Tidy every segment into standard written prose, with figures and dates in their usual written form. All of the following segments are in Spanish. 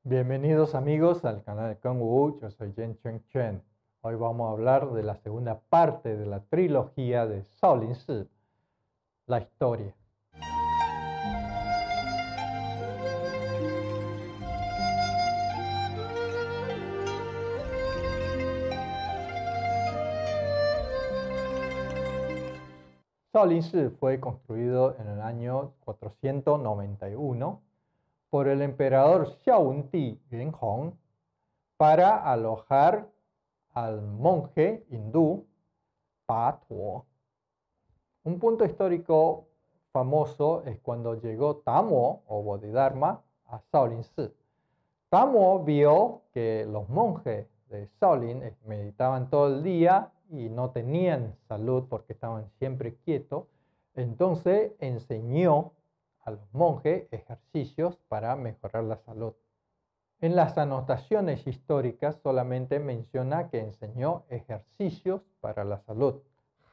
Bienvenidos amigos al canal de Kung Wu, yo soy Yen Cheng Chen. Hoy vamos a hablar de la segunda parte de la trilogía de Shaolin Si, la historia. Shaolin Si fue construido en el año 491 por el emperador Xiaohunti Yuanhong para alojar al monje hindú Pa Tuo. Un punto histórico famoso es cuando llegó Tamo o Bodhidharma a Shaolin Si. Tamo vio que los monjes de Shaolin meditaban todo el día y no tenían salud porque estaban siempre quietos. Entonces enseñó a los monjes ejercicios para mejorar la salud. En las anotaciones históricas solamente menciona que enseñó ejercicios para la salud.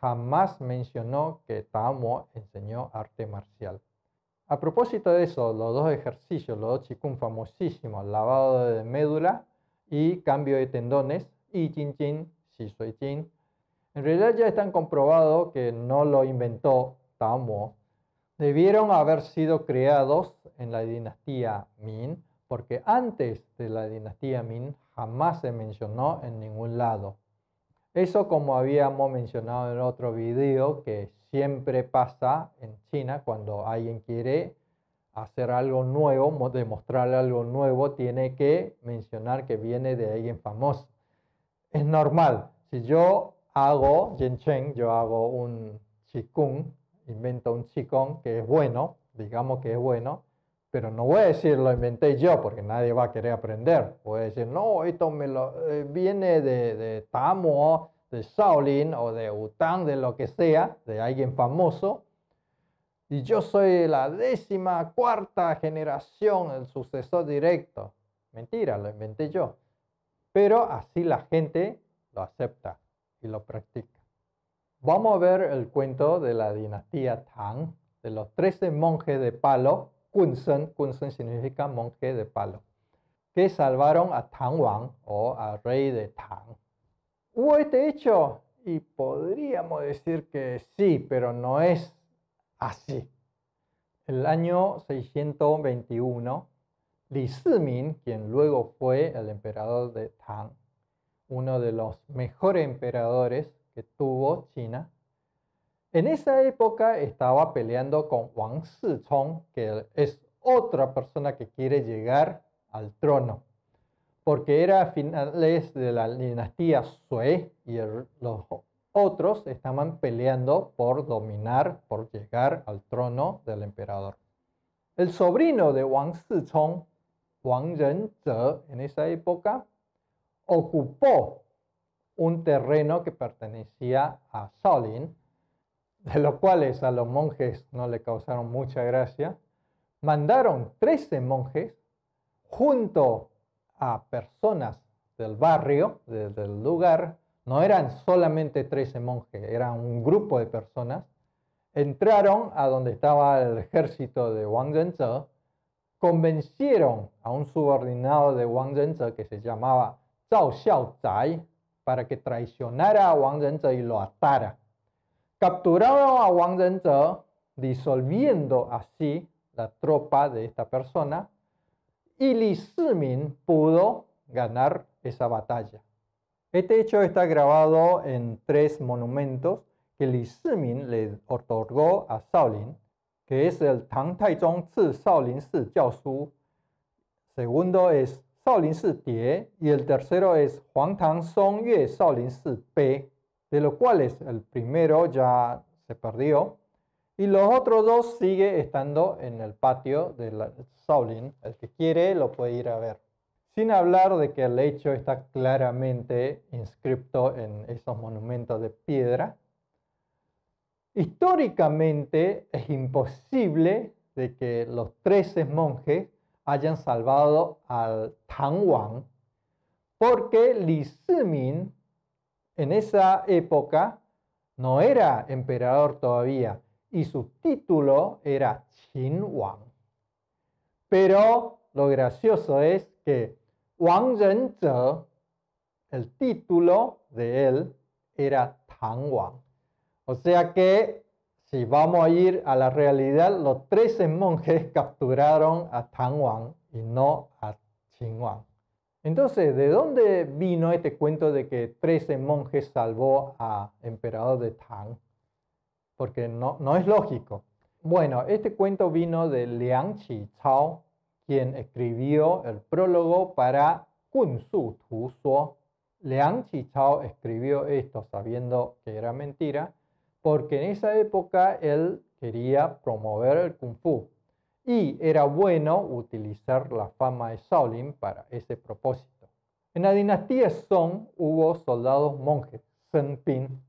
Jamás mencionó que Tamo enseñó arte marcial. A propósito de eso, los dos ejercicios, los dos Qigong famosísimos, lavado de médula y cambio de tendones, y Jin Jin, Xi Shui Jin, en realidad ya están comprobados que no lo inventó Tamo. Debieron haber sido creados en la dinastía Min, porque antes de la dinastía Min jamás se mencionó en ningún lado. Eso, como habíamos mencionado en otro video, que siempre pasa en China cuando alguien quiere hacer algo nuevo, demostrar algo nuevo, tiene que mencionar que viene de alguien famoso. Es normal. Si yo hago Yen Chen, yo hago un Qigong, invento un Qigong que es bueno, digamos que es bueno, pero no voy a decir lo inventé yo porque nadie va a querer aprender. Voy a decir, no, esto viene de Tamo, de Shaolin o de Wutang, de lo que sea, de alguien famoso. Y yo soy la 14ª generación, el sucesor directo. Mentira, lo inventé yo. Pero así la gente lo acepta y lo practica. Vamos a ver el cuento de la dinastía Tang, de los 13 monjes de palo, Kunsen. Kunsen significa monje de palo, que salvaron a Tang Wang o al rey de Tang. ¿Hubo este hecho? Y podríamos decir que sí, pero no es así. El año 621, Li Zimin, quien luego fue el emperador de Tang, uno de los mejores emperadores que tuvo China, en esa época estaba peleando con Wang Sicong, que es otra persona que quiere llegar al trono, porque era a finales de la dinastía Sui y los otros estaban peleando por dominar, por llegar al trono del emperador. El sobrino de Wang Sicong, Wang Renzhe, en esa época, ocupó un terreno que pertenecía a Shaolin, de los cuales a los monjes no le causaron mucha gracia. Mandaron 13 monjes junto a personas del barrio, del lugar. No eran solamente 13 monjes, eran un grupo de personas. Entraron a donde estaba el ejército de Wang Renzhe, convencieron a un subordinado de Wang Renzhe que se llamaba Zhao Xiaozai para que traicionara a Wang Renzhe y lo atara. Capturaron a Wang Renzhe, disolviendo así la tropa de esta persona, y Li Zimin pudo ganar esa batalla. Este hecho está grabado en 3 monumentos que Li Zimin le otorgó a Shaolin, que es el Tang Taizong Zi Shaolin Si Jiao Su. Segundo es Shaolin Si Die y el tercero es Huangtang Song Yue Shaolin Si Bei, de los cuales el primero ya se perdió y los otros 2 sigue estando en el patio de la Shaolin. El que quiere lo puede ir a ver. Sin hablar de que el hecho está claramente inscrito en esos monumentos de piedra. Históricamente es imposible de que los 13 monjes hayan salvado al Tang Wang, porque Li Zimin en esa época no era emperador todavía y su título era Qin Wang. Pero lo gracioso es que Wang Renzhe, el título de él era Tang Wang. O sea que si vamos a ir a la realidad, los 13 monjes capturaron a Tang Wang y no a Qin Wang. Entonces, ¿de dónde vino este cuento de que 13 monjes salvó al emperador de Tang? Porque no es lógico. Bueno, este cuento vino de Liang Qichao, quien escribió el prólogo para Kun Su Tu Suo. Liang Qichao escribió esto sabiendo que era mentira, porque en esa época él quería promover el Kung Fu y era bueno utilizar la fama de Shaolin para ese propósito. En la dinastía Song hubo soldados monjes, Zheng Pin.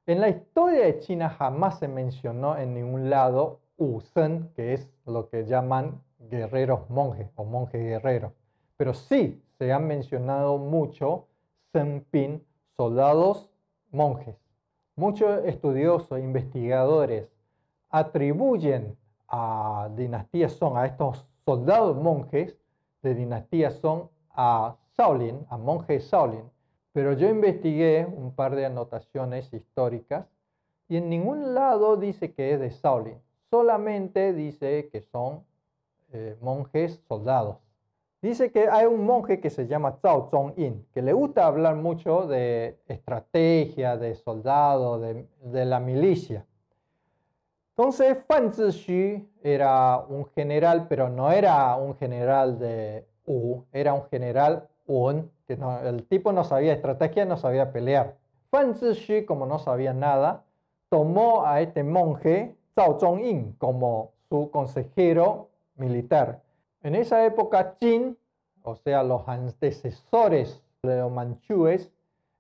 En la historia de China jamás se mencionó en ningún lado Wu Zhen, que es lo que llaman guerreros monjes o monjes guerreros. Pero sí se han mencionado mucho Zheng Pin, soldados monjes. Muchos estudiosos e investigadores atribuyen a dinastía Song, a estos soldados monjes de dinastía Song, a Shaolin, a monjes Shaolin. Pero yo investigué un par de anotaciones históricas y en ningún lado dice que es de Shaolin. Solamente dice que son monjes soldados. Dice que hay un monje que se llama Zhao Zhongyin, que le gusta hablar mucho de estrategia, de soldado, de la milicia. Entonces, Fan Zixu era un general, pero no era un general de Wu, era un general Wen, que el tipo no sabía estrategia, no sabía pelear. Fan Zixu, como no sabía nada, tomó a este monje, Zhao Zhongyin, como su consejero militar. En esa época, Qin, o sea, los antecesores de los manchúes,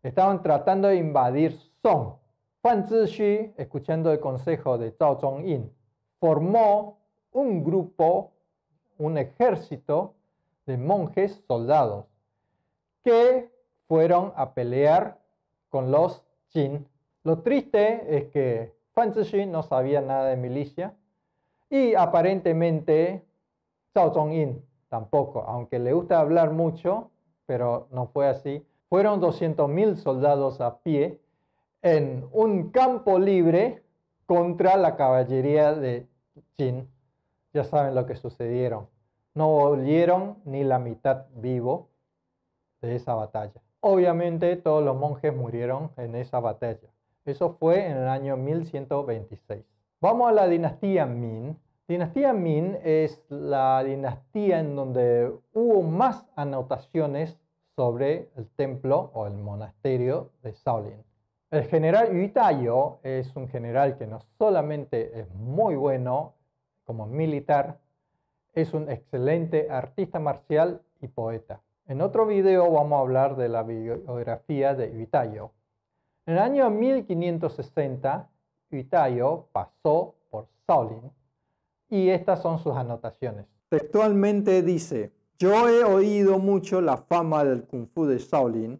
estaban tratando de invadir Song. Fan Zixu, escuchando el consejo de Zhao Zhongyin, formó un grupo, un ejército de monjes soldados que fueron a pelear con los Qin. Lo triste es que Fan Zixu no sabía nada de milicia y aparentemente Zhao Zhongyin tampoco, aunque le gusta hablar mucho, pero no fue así. Fueron 200.000 soldados a pie en un campo libre contra la caballería de Qin. Ya saben lo que sucedieron. No volvieron ni la mitad vivo de esa batalla. Obviamente todos los monjes murieron en esa batalla. Eso fue en el año 1126. Vamos a la dinastía Min. Dinastía Min es la dinastía en donde hubo más anotaciones sobre el templo o el monasterio de Shaolin. El general Yu Taiyo es un general que no solamente es muy bueno como militar, es un excelente artista marcial y poeta. En otro video vamos a hablar de la biografía de Yu Taiyo. En el año 1560, Yu Taiyo pasó por Shaolin y estas son sus anotaciones. Textualmente dice: yo he oído mucho la fama del Kung Fu de Shaolin,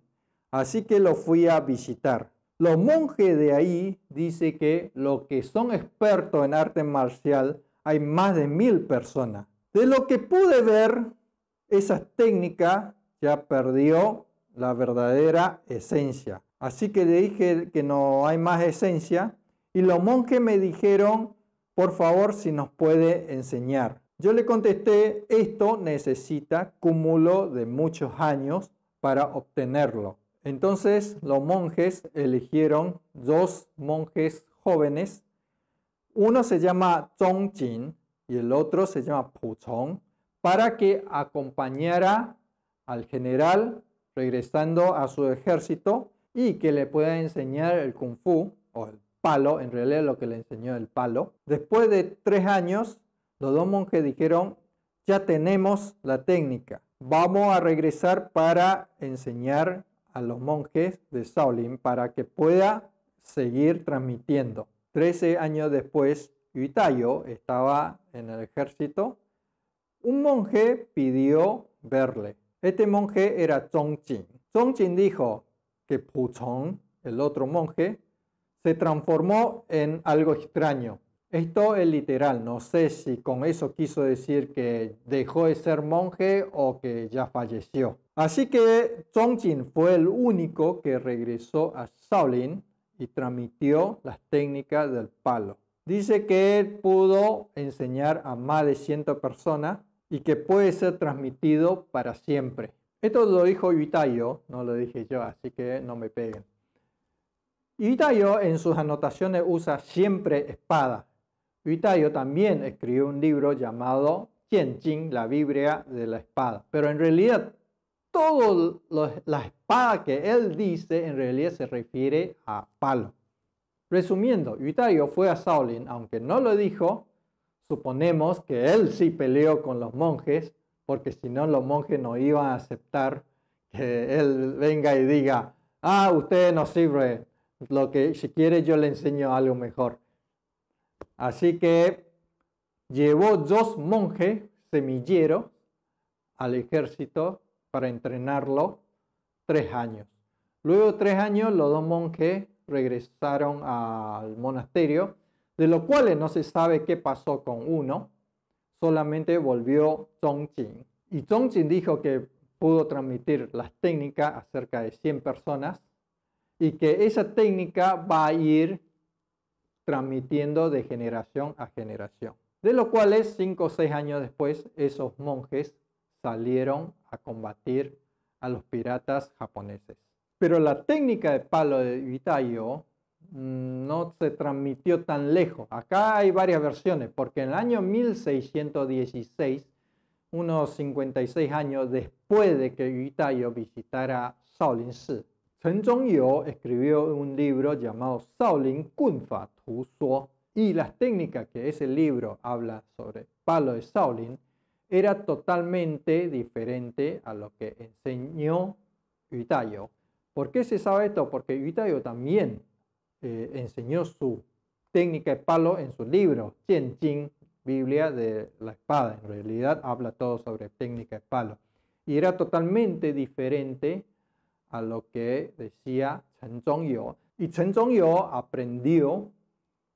así que lo fui a visitar. Los monjes de ahí dicen que los que son expertos en arte marcial hay más de 1000 personas. De lo que pude ver, esa técnica ya perdió la verdadera esencia. Así que le dije que no hay más esencia y los monjes me dijeron, por favor, si nos puede enseñar. Yo le contesté, esto necesita cúmulo de muchos años para obtenerlo. Entonces los monjes eligieron 2 monjes jóvenes. Uno se llama Zhongjin y el otro se llama Pu Chong, para que acompañara al general regresando a su ejército y que le pueda enseñar el Kung Fu, o el palo, en realidad lo que le enseñó el palo. Después de 3 años, los 2 monjes dijeron, ya tenemos la técnica, vamos a regresar para enseñar a los monjes de Shaolin para que pueda seguir transmitiendo. 13 años después, Yu Taiyo estaba en el ejército. Un monje pidió verle. Este monje era Zhongjin. Zhongjin dijo que Pu Chong, el otro monje, se transformó en algo extraño. Esto es literal, no sé si con eso quiso decir que dejó de ser monje o que ya falleció. Así que Zhongjin fue el único que regresó a Shaolin y transmitió las técnicas del palo. Dice que él pudo enseñar a más de 100 personas y que puede ser transmitido para siempre. Esto lo dijo Yuitayo, no lo dije yo, así que no me peguen. Yuitayo en sus anotaciones usa siempre espada. Yuitayo también escribió un libro llamado Jianjing, la Biblia de la espada. Pero en realidad, toda la espada que él dice en realidad se refiere a palo. Resumiendo, Yuitayo fue a Shaolin, aunque no lo dijo, suponemos que él sí peleó con los monjes, porque si no los monjes no iban a aceptar que él venga y diga, ah, usted no sirve, lo que si quiere yo le enseño algo mejor. Así que llevó 2 monjes semilleros al ejército para entrenarlo 3 años. Luego de 3 años los 2 monjes regresaron al monasterio, de lo cual no se sabe qué pasó con uno, solamente volvió Zhongjin. Y Zhongjin dijo que pudo transmitir las técnicas a cerca de 100 personas y que esa técnica va a ir transmitiendo de generación a generación. De lo cual 5 o 6 años después, esos monjes salieron a combatir a los piratas japoneses. Pero la técnica de palo de Yuitayo no se transmitió tan lejos. Acá hay varias versiones, porque en el año 1616, unos 56 años después de que Yuitayo visitara Shaolin Shi, Chen Zhongyou escribió un libro llamado Shaolin Kunfa Tu Suo, y las técnicas que ese libro habla sobre palo de Shaolin era totalmente diferente a lo que enseñó Yuitayo. ¿Por qué se sabe esto? Porque Yuitayo también enseñó su técnica de palo en su libro, Jianjing, Biblia de la espada. En realidad habla todo sobre técnica de palo. Y era totalmente diferente a lo que decía Chen Zhongyou. Y Chen Zhongyou aprendió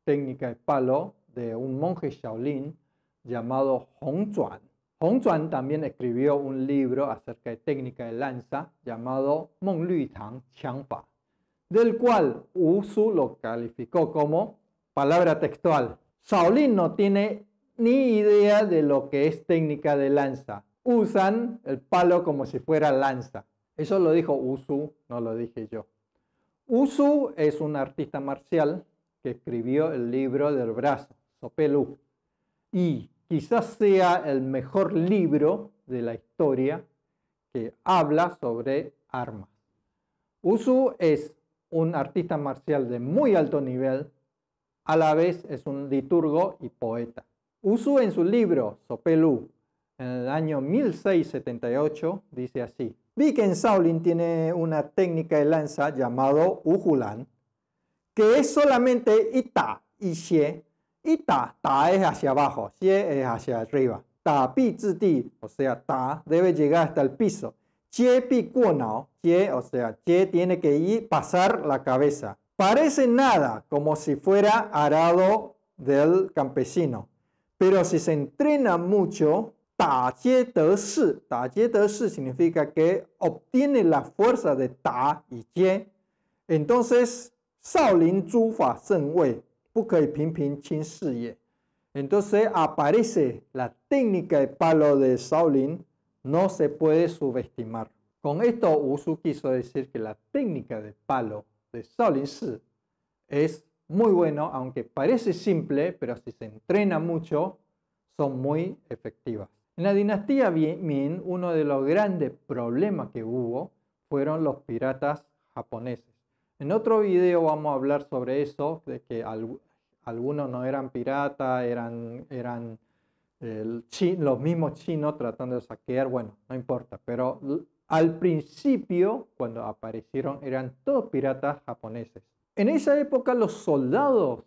técnica de palo de un monje Shaolin llamado Hong Zhuan. Hong Zhuan también escribió un libro acerca de técnica de lanza llamado Meng Lü Tang Qiang Fa, del cual Wu Su lo calificó como palabra textual: Shaolin no tiene ni idea de lo que es técnica de lanza. Usan el palo como si fuera lanza. Eso lo dijo Wu Su, no lo dije yo. Wu Su es un artista marcial que escribió el libro del brazo, Sope Lu, y quizás sea el mejor libro de la historia que habla sobre armas. Wu Su es un artista marcial de muy alto nivel, a la vez es un liturgo y poeta. Wu Su en su libro Sope Lu, en el año 1678, dice así: vi que en Shaolin tiene una técnica de lanza llamado Wuhulan, que es solamente Ita y Xie. Ita, Ta es hacia abajo, Xie es hacia arriba. Ta pi zhi di, o sea, Ta debe llegar hasta el piso. Jie pi guo nao, Jie, o sea, Jie tiene que pasar la cabeza. Parece nada, como si fuera arado del campesino. Pero si se entrena mucho, Ta jie de shi significa que obtiene la fuerza de Ta y Jie. Entonces, Shaolin Zhu Fa Shen Wei, entonces aparece la técnica de palo de Shaolin, no se puede subestimar. Con esto Wu Su quiso decir que la técnica de palo de Shaolin Shi es muy bueno, aunque parece simple, pero si se entrena mucho, son muy efectivas. En la dinastía Ming, uno de los grandes problemas que hubo fueron los piratas japoneses. En otro video vamos a hablar sobre eso, de que algunos no eran piratas, eran los mismos chinos tratando de saquear, bueno, no importa, pero al principio, cuando aparecieron, eran todos piratas japoneses. En esa época los soldados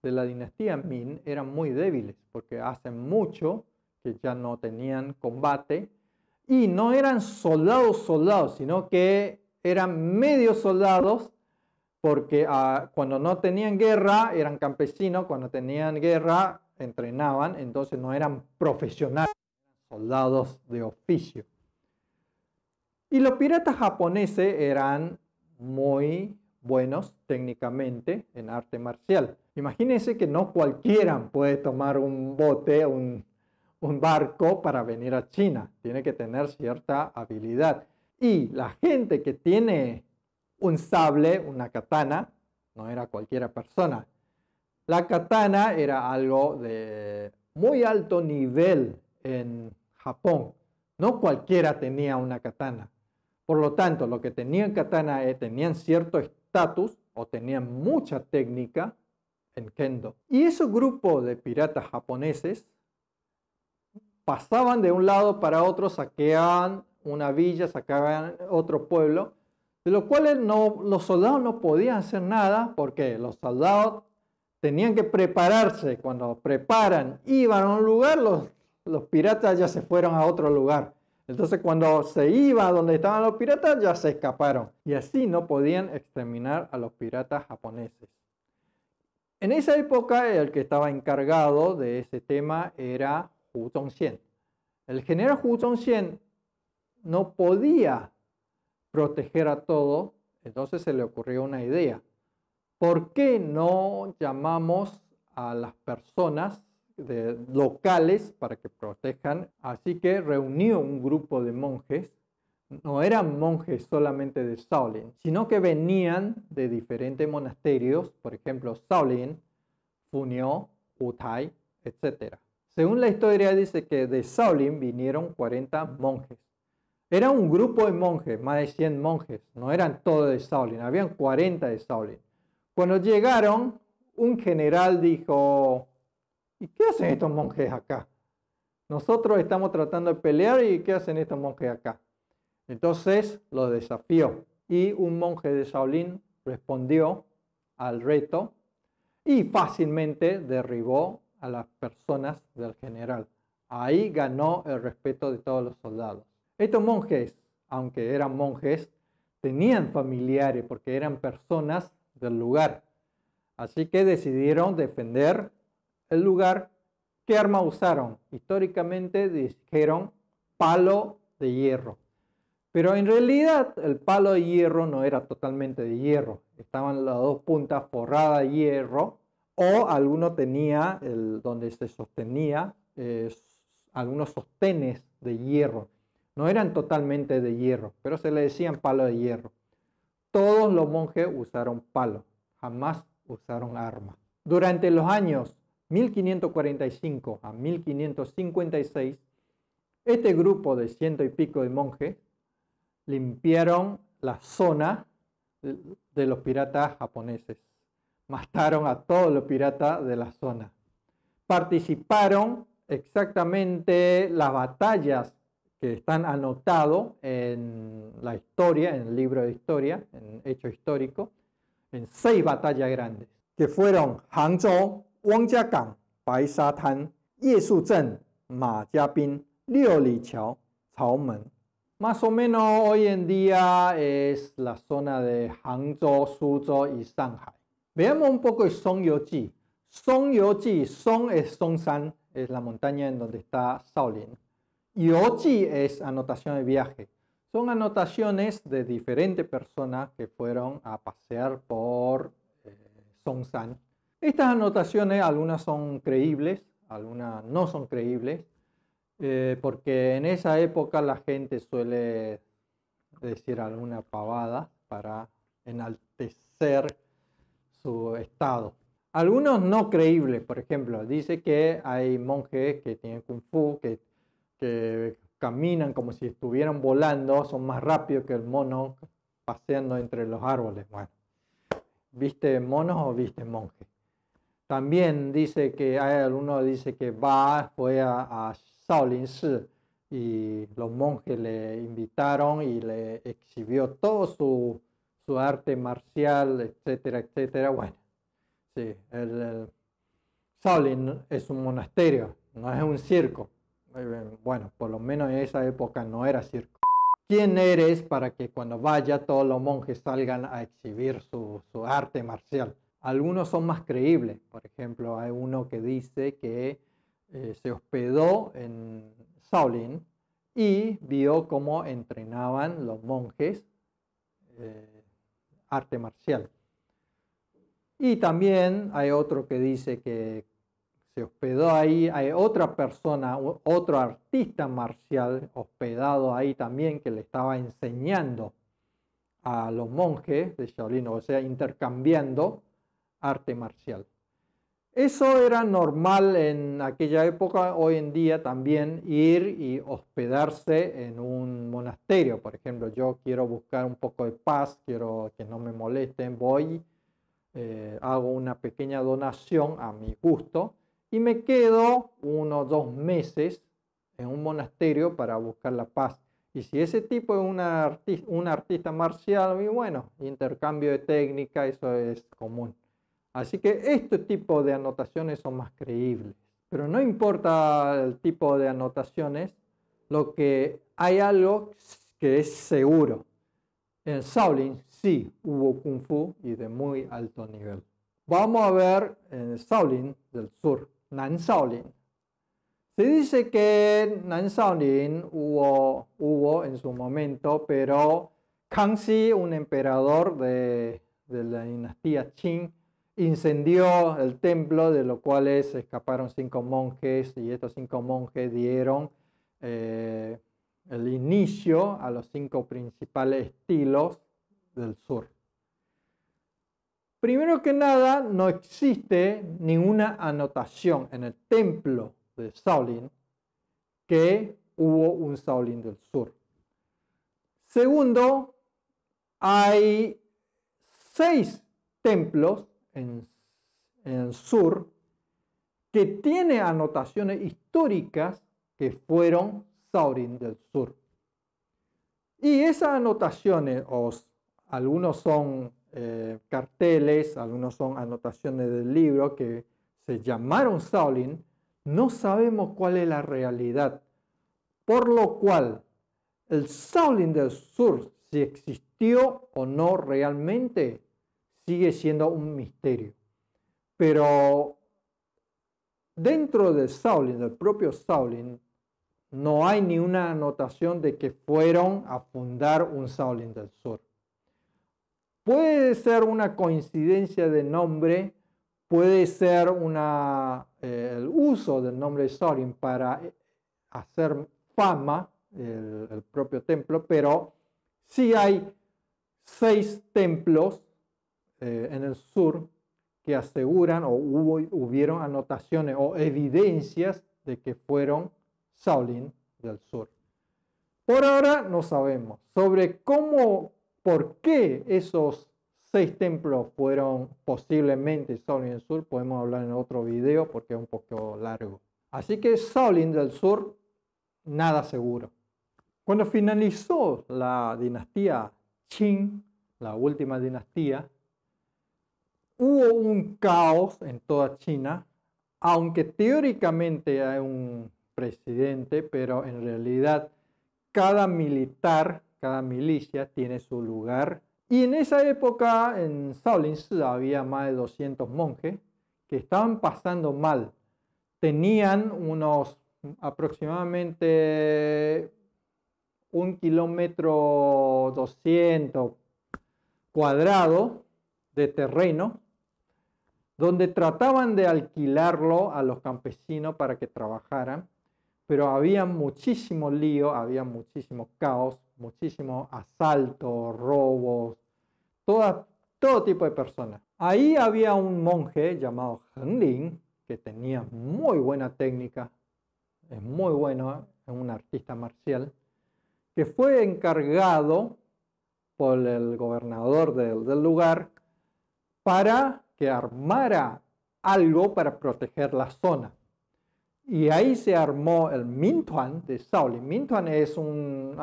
de la dinastía Ming eran muy débiles, porque hace mucho que ya no tenían combate, y no eran soldados, sino que eran medio soldados porque cuando no tenían guerra eran campesinos, cuando tenían guerra entrenaban, entonces no eran profesionales, soldados de oficio. Y los piratas japoneses eran muy buenos técnicamente en arte marcial. Imagínense que no cualquiera puede tomar un bote, un barco para venir a China. Tiene que tener cierta habilidad. Y la gente que tiene un sable, una katana, no era cualquier persona. La katana era algo de muy alto nivel en Japón. No cualquiera tenía una katana. Por lo tanto, los que tenían katana tenían cierto estatus o tenían mucha técnica en kendo. Y esos grupos de piratas japoneses pasaban de un lado para otro, saqueaban una villa, sacaban otro pueblo, de los cuales los soldados no podían hacer nada porque los soldados tenían que prepararse. Cuando preparan, iban a un lugar, los piratas ya se fueron a otro lugar. Entonces cuando se iba a donde estaban los piratas, ya se escaparon. Y así no podían exterminar a los piratas japoneses. En esa época el que estaba encargado de ese tema era Hu Zongxian. El general Hu Zongxian no podía proteger a todos, entonces se le ocurrió una idea. ¿Por qué no llamamos a las personas locales para que protejan? Así que reunió un grupo de monjes. No eran monjes solamente de Shaolin, sino que venían de diferentes monasterios, por ejemplo, Shaolin, Funyo, Wutai, etc. Según la historia dice que de Shaolin vinieron 40 monjes. Era un grupo de monjes, más de 100 monjes, no eran todos de Shaolin, habían 40 de Shaolin. Cuando llegaron, un general dijo, ¿y qué hacen estos monjes acá? Nosotros estamos tratando de pelear y ¿qué hacen estos monjes acá? Entonces lo desafió y un monje de Shaolin respondió al reto y fácilmente derribó a las personas del general. Ahí ganó el respeto de todos los soldados. Estos monjes, aunque eran monjes, tenían familiares porque eran personas del lugar. Así que decidieron defender el lugar. ¿Qué arma usaron? Históricamente dijeron palo de hierro. Pero en realidad el palo de hierro no era totalmente de hierro. Estaban las dos puntas forradas de hierro o alguno tenía donde se sostenía algunos sostenes de hierro. No eran totalmente de hierro, pero se le decían palo de hierro. Todos los monjes usaron palo, jamás usaron arma. Durante los años 1545 a 1556, este grupo de 100 y pico de monjes limpiaron la zona de los piratas japoneses. Mataron a todos los piratas de la zona. Participaron exactamente las batallas que están anotados en la historia, en el libro de historia, en Hechos Históricos, en 6 batallas grandes, que fueron Hangzhou, Wangjiagang, Baishatan, Yeshuzhen, Ma Jiabin, Liuliqiao, Caomen. Más o menos hoy en día es la zona de Hangzhou, Suzhou y Shanghai. Veamos un poco de Songyuji. Songyuji, Song es Songshan, es la montaña en donde está Shaolin. Yoji es anotación de viaje. Son anotaciones de diferentes personas que fueron a pasear por Songshan. Estas anotaciones, algunas son creíbles, algunas no son creíbles, porque en esa época la gente suele decir alguna pavada para enaltecer su estado. Algunos no creíbles, por ejemplo, dice que hay monjes que tienen kung fu, que caminan como si estuvieran volando, son más rápidos que el mono paseando entre los árboles. Bueno, ¿viste monos o viste monjes? También dice que hay algunos dice que fue a Shaolin Shi y los monjes le invitaron y le exhibió todo su arte marcial, etcétera, etcétera. Bueno, sí, el Shaolin es un monasterio, no es un circo. Bueno, por lo menos en esa época no era circo. quién eres para que cuando vaya todos los monjes salgan a exhibir su arte marcial. Algunos son más creíbles. Por ejemplo, hay uno que dice que se hospedó en Shaolin y vio cómo entrenaban los monjes arte marcial. Y también hay otro que dice que se hospedó ahí, hay otra persona, otro artista marcial hospedado ahí también que le estaba enseñando a los monjes de Shaolin, o sea, intercambiando arte marcial. Eso era normal en aquella época. Hoy en día también ir y hospedarse en un monasterio. Por ejemplo, yo quiero buscar un poco de paz, quiero que no me molesten, voy, hago una pequeña donación a mi gusto y me quedo 1 o 2 meses en un monasterio para buscar la paz. Y si ese tipo es un artista marcial, y bueno, intercambio de técnica, eso es común. Así que este tipo de anotaciones son más creíbles. Pero no importa el tipo de anotaciones, lo que hay algo que es seguro. En Shaolin sí hubo Kung Fu y de muy alto nivel. Vamos a ver en Shaolin del sur, Nan Shaolin. Se dice que en Nan Shaolin hubo en su momento, pero Kangxi, un emperador de la dinastía Qing, incendió el templo, de lo cual escaparon 5 monjes y estos 5 monjes dieron el inicio a los 5 principales estilos del sur. Primero que nada, no existe ninguna anotación en el templo de Shaolin que hubo un Shaolin del sur. Segundo, hay 6 templos en el sur que tienen anotaciones históricas que fueron Shaolin del sur. Y esas anotaciones, algunos son carteles, algunos son anotaciones del libro que se llamaron Shaolin, no sabemos cuál es la realidad. Por lo cual, el Shaolin del sur, si existió o no realmente, sigue siendo un misterio. Pero dentro del Shaolin, del propio Shaolin, no hay ni una anotación de que fueron a fundar un Shaolin del sur. Puede ser una coincidencia de nombre, puede ser el uso del nombre de Shaolin para hacer fama el propio templo, pero sí hay 6 templos en el sur que aseguran o hubieron anotaciones o evidencias de que fueron Shaolin del sur. Por ahora no sabemos sobre por qué esos 6 templos fueron posiblemente Shaolin del sur. Podemos hablar en otro video porque es un poco largo. Así que Shaolin del sur, nada seguro. Cuando finalizó la dinastía Qing, la última dinastía, hubo un caos en toda China, aunque teóricamente hay un presidente, pero en realidad cada militar, cada milicia tiene su lugar. Y en esa época en Shaolin había más de 200 monjes que estaban pasando mal. Tenían unos aproximadamente 1,2 kilómetros cuadrado de terreno, donde trataban de alquilarlo a los campesinos para que trabajaran, pero había muchísimo lío, había muchísimo caos, muchísimo asalto, robos, todo tipo de personas. Ahí había un monje llamado Heng Ling, que tenía muy buena técnica, es muy bueno, es un artista marcial, que fue encargado por el gobernador del lugar para que armara algo para proteger la zona. Y ahí se armó el Mintuan de Shaolin. Mintuan es un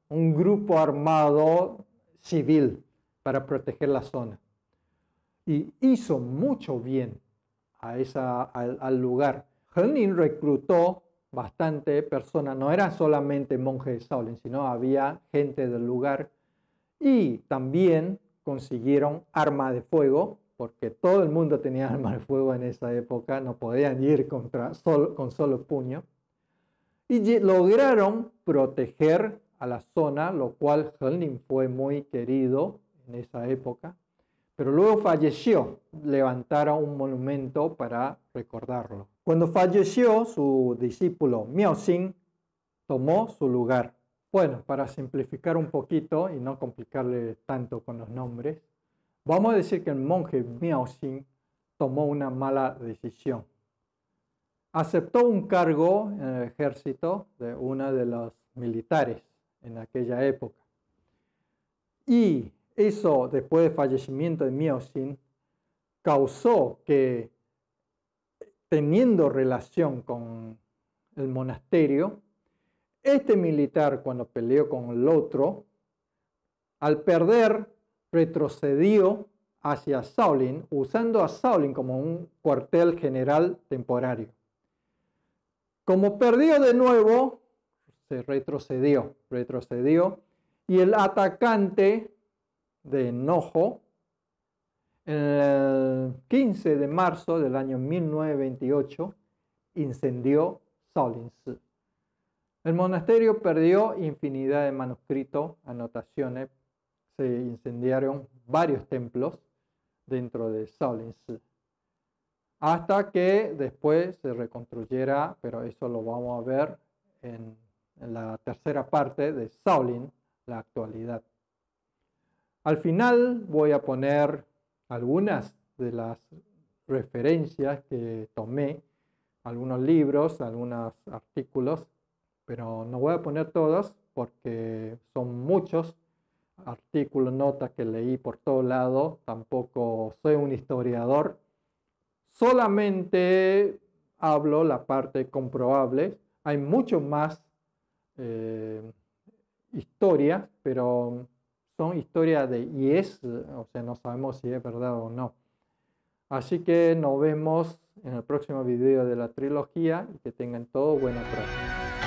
grupo armado civil para proteger la zona. Y hizo mucho bien al lugar. Heng Ling reclutó bastante personas, no eran solamente monjes de Shaolin, sino había gente del lugar y también consiguieron armas de fuego, porque todo el mundo tenía armas de fuego en esa época, no podían ir con solo puño, y lograron proteger a la zona, lo cual Helnin fue muy querido en esa época, pero luego falleció. Levantaron un monumento para recordarlo. Cuando falleció, su discípulo Miaoxin tomó su lugar. Bueno, para simplificar un poquito y no complicarle tanto con los nombres, vamos a decir que el monje Miaoxin tomó una mala decisión. Aceptó un cargo en el ejército de uno de los militares en aquella época. Y eso, después del fallecimiento de Miaoxin, causó que, teniendo relación con el monasterio, este militar, cuando peleó con el otro, al perder, retrocedió hacia Shaolin, usando a Shaolin como un cuartel general temporario. Como perdió de nuevo, se retrocedió, y el atacante de enojo, el 15 de marzo del año 1928, incendió Shaolin-si. El monasterio perdió infinidad de manuscritos, anotaciones, se incendiaron varios templos dentro de Shaolin-si, hasta que después se reconstruyera, pero eso lo vamos a ver en la tercera parte de Shaolin, la actualidad. Al final voy a poner algunas de las referencias que tomé, algunos libros, algunos artículos, pero no voy a poner todos porque son muchos artículos, notas que leí por todo lado. Tampoco soy un historiador, solamente hablo la parte comprobable. Hay mucho más historias, pero son historias de yes, o sea, no sabemos si es verdad o no. Así que nos vemos en el próximo video de la trilogía y que tengan todo buena práctica.